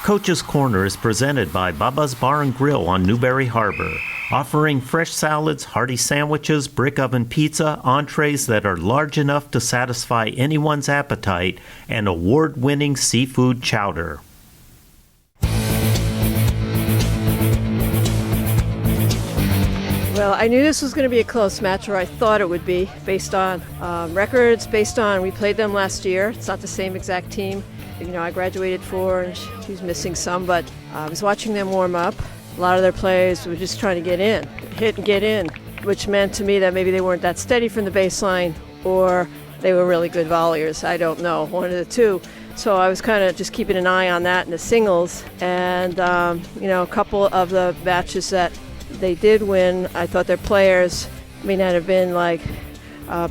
Coach's Corner is presented by Baba's Bar and Grill on Newberry Harbor, offering fresh salads, hearty sandwiches, brick oven pizza, entrees that are large enough to satisfy anyone's appetite, and award-winning seafood chowder. Well, I knew this was going to be a close match, or I thought it would be, based on records, based on we played them last year. It's not the same exact team. You know, I graduated 4 and she was missing some, but I was watching them warm up. A lot of their players were just trying to get in, hit and get in, which meant to me that maybe they weren't that steady from the baseline or they were really good volleyers. I don't know, one of the two. So I was kind of just keeping an eye on that in the singles. And, you know, a couple of the matches that they did win, I thought their players may not have been like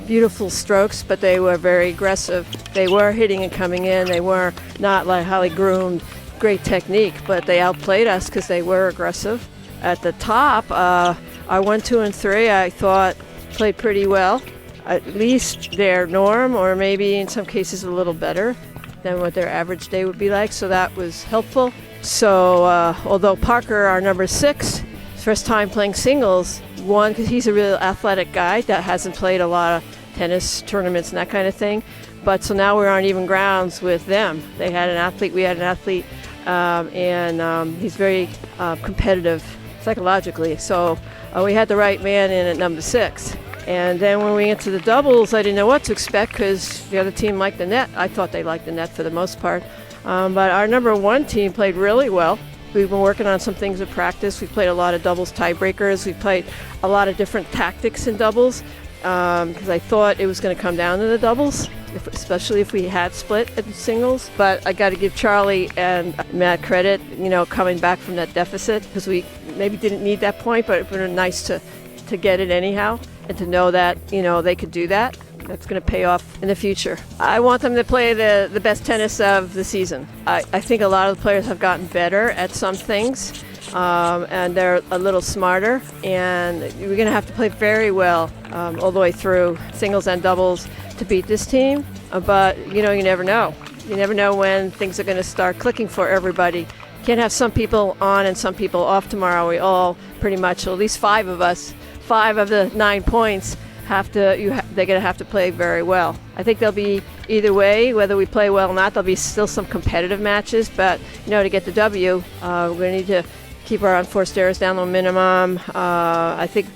beautiful strokes, but they were very aggressive. They were hitting and coming in. They were not like highly groomed, great technique, but they outplayed us because they were aggressive. At the top, our 1, 2, and 3, I thought played pretty well, at least their norm, or maybe in some cases a little better than what their average day would be like, so that was helpful. So although Parker, our number 6, first time playing singles, won because he's a real athletic guy that hasn't played a lot of tennis tournaments and that kind of thing. But so now we're on even grounds with them. They had an athlete, we had an athlete, and he's very competitive psychologically. So we had the right man in at number 6. And then when we get to the doubles, I didn't know what to expect because the other team liked the net. I thought they liked the net for the most part. But our number 1 team played really well. We've been working on some things in practice. We've played a lot of doubles tiebreakers. We've played a lot of different tactics in doubles because I thought it was going to come down to the doubles, especially if we had split in singles. But I got to give Charlie and Matt credit, you know, coming back from that deficit because we maybe didn't need that point, but it would have been nice to get it anyhow and to know that, you know, they could do that. That's going to pay off in the future. I want them to play the best tennis of the season. I think a lot of the players have gotten better at some things, and they're a little smarter, and we're going to have to play very well all the way through, singles and doubles, to beat this team. But, you know, you never know. You never know when things are going to start clicking for everybody. Can't have some people on and some people off tomorrow. We all pretty much, at least 5 of us, 5 of the 9 points, they're going to have to play very well. I think they'll be either way, whether we play well or not. There'll be still some competitive matches, but you know, to get the W, we're going to need to keep our unforced errors down to a minimum. I think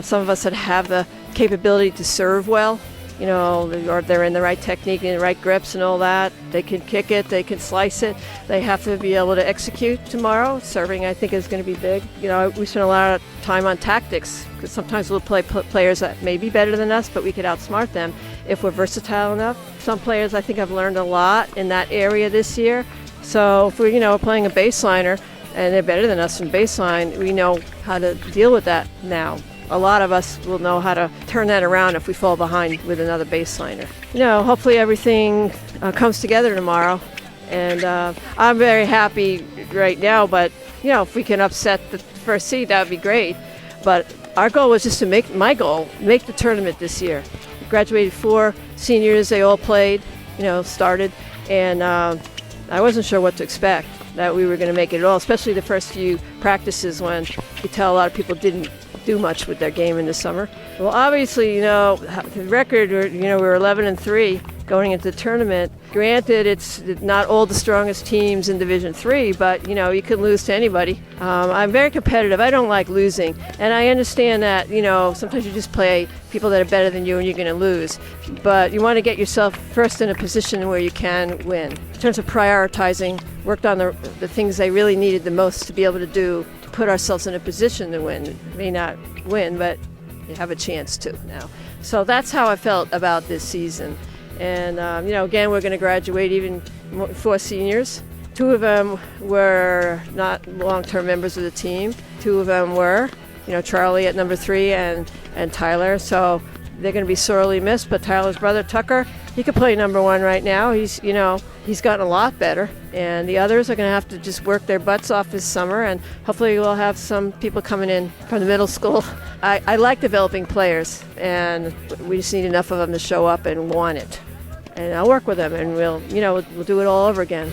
some of us that have the capability to serve well, you know, or they're in the right technique and the right grips and all that. They can kick it, they can slice it. They have to be able to execute tomorrow. Serving, I think, is going to be big. You know, we spend a lot of time on tactics because sometimes we'll play players that may be better than us, but we could outsmart them if we're versatile enough. Some players, I think, have learned a lot in that area this year. So if we're playing a baseliner and they're better than us in baseline, we know how to deal with that now. A lot of us will know how to turn that around if we fall behind with another baseliner. You know, hopefully everything comes together tomorrow. And I'm very happy right now, but, you know, if we can upset the first seed, that would be great. But our goal was just to make the tournament this year. We graduated 4 seniors, they all played, you know, started. And I wasn't sure what to expect, that we were going to make it at all, especially the first few practices when you tell a lot of people didn't do much with their game in the summer. Well, obviously, you know, the record, you know, we're 11-3 going into the tournament. Granted, it's not all the strongest teams in Division III, but, you know, you can lose to anybody. I'm very competitive. I don't like losing. And I understand that, you know, sometimes you just play people that are better than you and you're going to lose. But you want to get yourself first in a position where you can win. In terms of prioritizing, worked on the things they really needed the most to be able to do, to put ourselves in a position to win. May not win, but you have a chance to now. So that's how I felt about this season. And, you know, again, we're going to graduate even 4 seniors. 2 of them were not long-term members of the team. 2 of them were, you know, Charlie at number 3 and Tyler. So they're going to be sorely missed. But Tyler's brother, Tucker, he could play number 1 right now. He's gotten a lot better. And the others are going to have to just work their butts off this summer. And hopefully we'll have some people coming in from the middle school. I like developing players, and we just need enough of them to show up and want it. And I'll work with them, and we'll do it all over again.